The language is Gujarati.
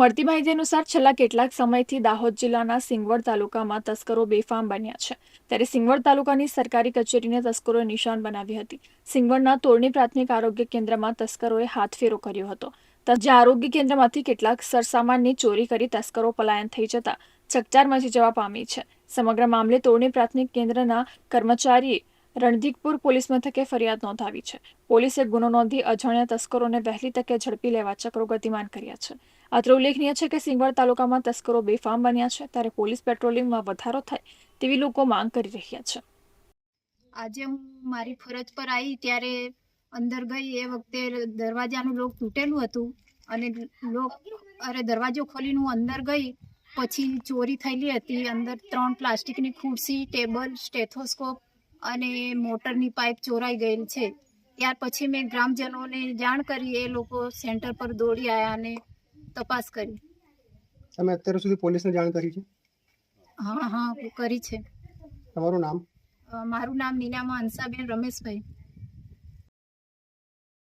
મળતી માહિતી અનુસાર છેલ્લા કેટલાક સમયથી દાહોદ જિલ્લાના સિંગવડ તાલુકામાં તસ્કરો બેફામ બન્યા છે. ત્યારે સિંગવડ તાલુકાની સરકારી કચેરીને તસ્કરોએ નિશાન બનાવી હતી. સિંગવડના તોરણી પ્રાથમિક આરોગ્ય કેન્દ્રમાં તસ્કરોએ હાથફેરો કર્યો હતો. જ્યાં આરોગ્ય કેન્દ્રમાંથી કેટલાક સરસામાનની ચોરી કરી તસ્કરો પલાયન થઈ જતા ચકચાર મચી જવા પામી છે. સમગ્ર મામલે તોરણી પ્રાથમિક કેન્દ્રના કર્મચારીએ રણધીકપુર પોલીસ મથકે ફરિયાદ નોંધાવી છે. પોલીસે ગુનો નોંધી અજાણ્યા તસ્કરોને વહેલી તકે ઝડપી લેવા ચક્રો ગતિમાન કર્યા છે. અત્રે ઉલ્લેખનીય છે કે સિંગવડ તાલુકામાં તસ્કરો બેફામ બન્યા છે, ત્યારે પોલીસ પેટ્રોલિંગમાં વધારો થાય તેવી લોકો માંગ કરી રહ્યા છે. આજે હું મારી ફરજ પર આવી ત્યારે અંદર ગઈ એ વખતે દરવાજાનું લોક તૂટેલું હતું અને દરવાજો ખોલીને હું અંદર ગઈ પછી ચોરી થયેલી હતી. અંદર 3 પ્લાસ્ટિકની ખુરશી, ટેબલ, સ્ટેથોસ્કોપ અને મોટરની પાઇપ ચોરાઈ ગયેલ છે. ત્યાર પછી મેં ગ્રામજનોને જાણ કરી, એ લોકો સેન્ટર પર દોડી આવ્યા અને તપાસ કરી. તમે અત્યાર સુધી પોલીસને જાણ કરી છે? હા કરી છે. તમારું નામ? મારું નામ નીનામા હંસાબેન રમેશભાઈ.